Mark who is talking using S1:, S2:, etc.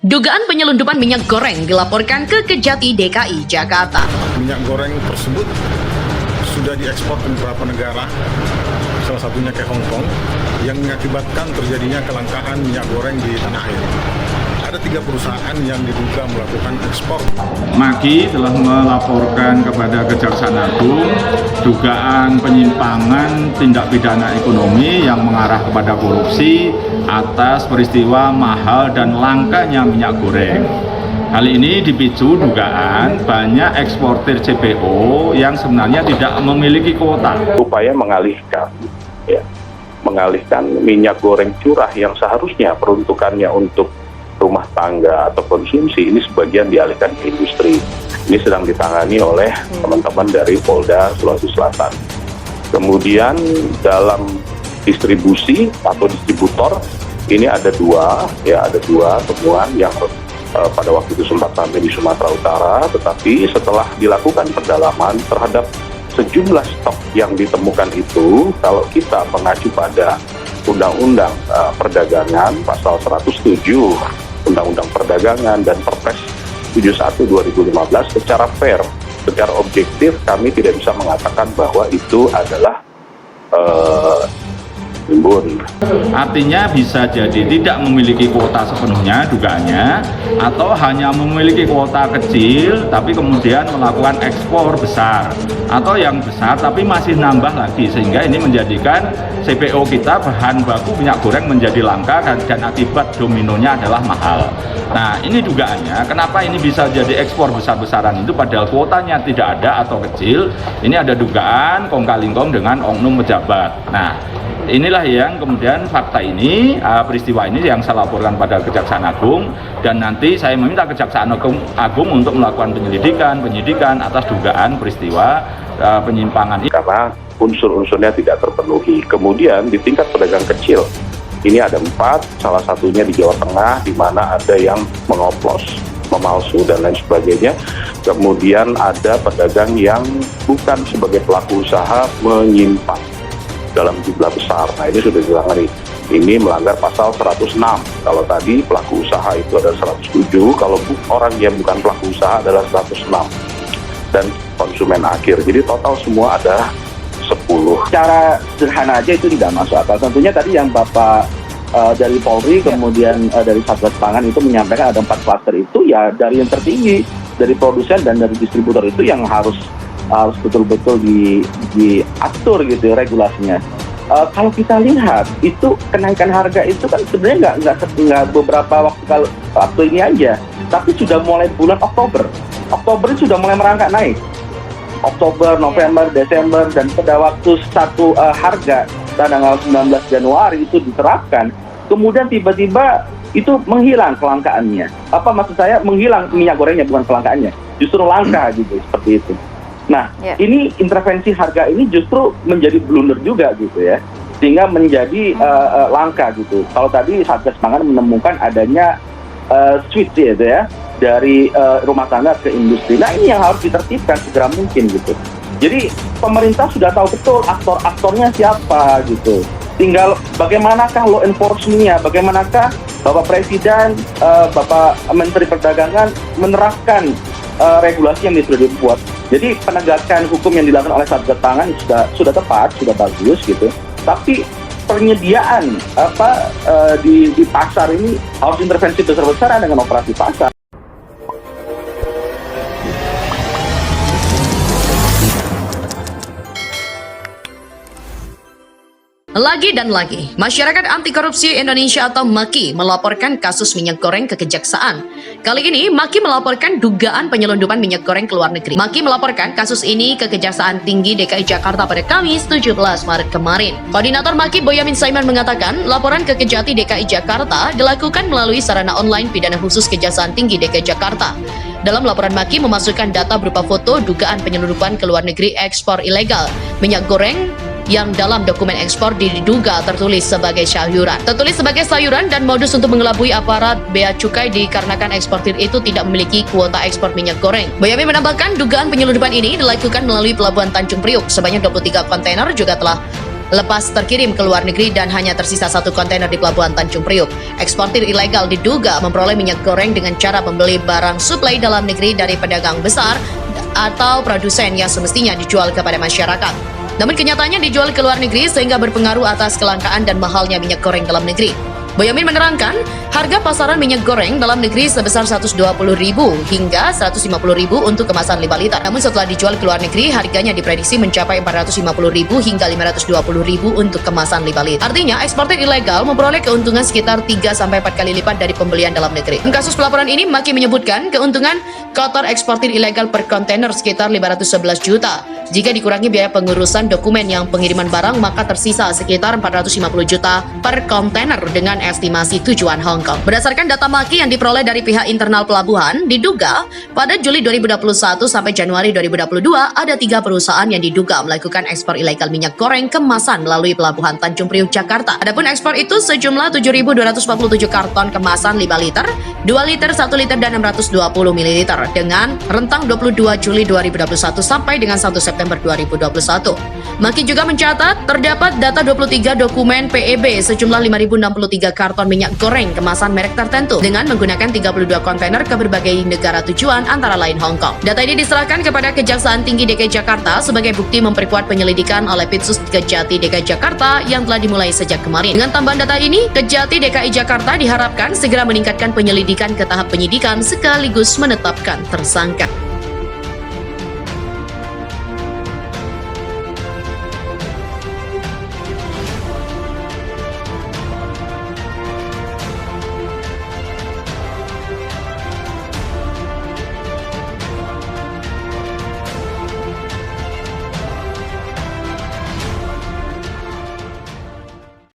S1: Dugaan penyelundupan minyak goreng dilaporkan ke Kejati DKI Jakarta.
S2: Minyak goreng tersebut sudah diekspor ke beberapa negara, salah satunya ke Hong Kong, yang mengakibatkan terjadinya kelangkaan minyak goreng di tanah air. Ada 3 perusahaan yang diduga melakukan ekspor.
S3: Maki telah melaporkan kepada Kejaksaan Agung dugaan penyimpangan tindak pidana ekonomi yang mengarah kepada korupsi atas peristiwa mahal dan langkanya minyak goreng. Hal ini dipicu dugaan banyak eksportir CPO yang sebenarnya tidak memiliki kuota.
S4: Upaya mengalihkan minyak goreng curah yang seharusnya peruntukannya untuk rumah tangga atau konsumsi, ini sebagian dialihkan ke industri. Ini sedang ditangani oleh teman-teman dari Polda Sulawesi Selatan. Kemudian dalam distribusi atau distributor ini ada dua temuan yang pada waktu itu sempat sampai di Sumatera Utara, tetapi setelah dilakukan pendalaman terhadap sejumlah stok yang ditemukan itu, kalau kita mengacu pada Undang-Undang Perdagangan pasal 107 Undang-Undang Perdagangan dan Perpres 71 2015 secara fair, secara objektif kami tidak bisa mengatakan bahwa itu adalah timbun.
S3: Artinya bisa jadi tidak memiliki kuota sepenuhnya dugaannya, atau hanya memiliki kuota kecil tapi kemudian melakukan ekspor besar, atau yang besar tapi masih nambah lagi, sehingga ini menjadikan CPO kita bahan baku minyak goreng menjadi langka dan akibat dominonya adalah mahal. Nah, ini dugaannya kenapa ini bisa jadi ekspor besar-besaran itu padahal kuotanya tidak ada atau kecil. Ini ada dugaan kong kali kong dengan oknum pejabat. Nah, inilah yang kemudian fakta ini, peristiwa ini yang saya laporkan pada Kejaksaan Agung, dan nanti saya meminta Kejaksaan Agung untuk melakukan penyidikan atas dugaan peristiwa penyimpangan ini.
S4: Karena unsur-unsurnya tidak terpenuhi. Kemudian di tingkat pedagang kecil, ini ada 4, salah satunya di Jawa Tengah, di mana ada yang mengoplos, memalsu, dan lain sebagainya. Kemudian ada pedagang yang bukan sebagai pelaku usaha menyimpan dalam jumlah besar. Nah, ini sudah ditangani. Ini melanggar pasal 106. Kalau tadi pelaku usaha itu adalah 107, kalau orang yang bukan pelaku usaha adalah 106. Dan konsumen akhir. Jadi total semua ada 10.
S5: Cara sederhana aja itu tidak masuk akal. Tentunya tadi yang Bapak dari Polri, kemudian dari Satgas Pangan itu menyampaikan ada 4 klaster itu, ya dari yang tertinggi, dari produsen dan dari distributor itu yang harus betul-betul diatur gitu regulasinya. Kalau kita lihat itu kenaikan harga itu kan sebenarnya nggak beberapa waktu ini aja, tapi sudah mulai bulan Oktober itu sudah mulai merangkak naik. Oktober, November, Desember, dan pada waktu satu harga tanggal 19 Januari itu diterapkan, kemudian tiba-tiba itu menghilang kelangkaannya. Apa maksud saya menghilang minyak gorengnya, bukan kelangkaannya, justru langka gitu, seperti itu. Nah, ini intervensi harga ini justru menjadi blunder juga gitu ya, sehingga menjadi langka gitu. Kalau tadi Satgas Pangan menemukan adanya switch gitu ya, dari rumah tangga ke industri. Nah, ini yang harus ditertibkan segera mungkin gitu. Jadi pemerintah sudah tahu betul aktor-aktornya siapa gitu. Tinggal bagaimanakah law enforcement-nya, bagaimanakah Bapak Presiden, Bapak Menteri Perdagangan menerapkan regulasi yang sudah dibuat. Jadi penegakan hukum yang dilakukan oleh Satgas Pangan sudah tepat, sudah bagus gitu. Tapi penyediaan di pasar ini harus intervensi besar-besaran dengan operasi pasar.
S1: Lagi dan lagi, Masyarakat Anti Korupsi Indonesia atau MAKI melaporkan kasus minyak goreng ke Kejaksaan. Kali ini, MAKI melaporkan dugaan penyelundupan minyak goreng ke luar negeri. MAKI melaporkan kasus ini ke Kejaksaan Tinggi DKI Jakarta pada Kamis 17 Maret kemarin. Koordinator MAKI Boyamin Saiman mengatakan, laporan ke Kejati DKI Jakarta dilakukan melalui sarana online pidana khusus Kejaksaan Tinggi DKI Jakarta. Dalam laporan MAKI memasukkan data berupa foto dugaan penyelundupan ke luar negeri ekspor ilegal minyak goreng yang dalam dokumen ekspor diduga tertulis sebagai sayuran. Tertulis sebagai sayuran dan modus untuk mengelabui aparat bea cukai dikarenakan eksportir itu tidak memiliki kuota ekspor minyak goreng. Boyamin menambahkan dugaan penyelundupan ini dilakukan melalui Pelabuhan Tanjung Priuk. Sebanyak 23 kontainer juga telah lepas terkirim ke luar negeri dan hanya tersisa 1 kontainer di Pelabuhan Tanjung Priuk. Eksportir ilegal diduga memperoleh minyak goreng dengan cara membeli barang suplai dalam negeri dari pedagang besar atau produsen yang semestinya dijual kepada masyarakat. Namun kenyataannya dijual ke luar negeri sehingga berpengaruh atas kelangkaan dan mahalnya minyak goreng dalam negeri. Boyamin menerangkan, harga pasaran minyak goreng dalam negeri sebesar Rp120.000 hingga Rp150.000 untuk kemasan 5 liter. Namun setelah dijual ke luar negeri, harganya diprediksi mencapai Rp450.000 hingga Rp520.000 untuk kemasan 5 liter. Artinya, eksportir ilegal memperoleh keuntungan sekitar 3-4 kali lipat dari pembelian dalam negeri. Kasus pelaporan ini Maki menyebutkan keuntungan kotor eksportir ilegal per kontainer sekitar 511 juta. Jika dikurangi biaya pengurusan dokumen yang pengiriman barang, maka tersisa sekitar 450 juta per kontainer dengan estimasi tujuan Hong Kong. Berdasarkan data Maki yang diperoleh dari pihak internal pelabuhan, diduga pada Juli 2021 sampai Januari 2022 ada 3 perusahaan yang diduga melakukan ekspor ilegal minyak goreng kemasan melalui Pelabuhan Tanjung Priuk, Jakarta. Adapun ekspor itu sejumlah 7.247 karton kemasan 5 liter, 2 liter, 1 liter, dan 620 ml dengan rentang 22 Juli 2021 sampai dengan 1 September 2021. Maki juga mencatat terdapat data 23 dokumen PEB sejumlah 5.063 karton minyak goreng kemasan merek tertentu dengan menggunakan 32 kontainer ke berbagai negara tujuan antara lain Hong Kong. Data ini diserahkan kepada Kejaksaan Tinggi DKI Jakarta sebagai bukti memperkuat penyelidikan oleh Pitsus Kejati DKI Jakarta yang telah dimulai sejak kemarin. Dengan tambahan data ini, Kejati DKI Jakarta diharapkan segera meningkatkan penyelidikan ke tahap penyidikan sekaligus menetapkan tersangka.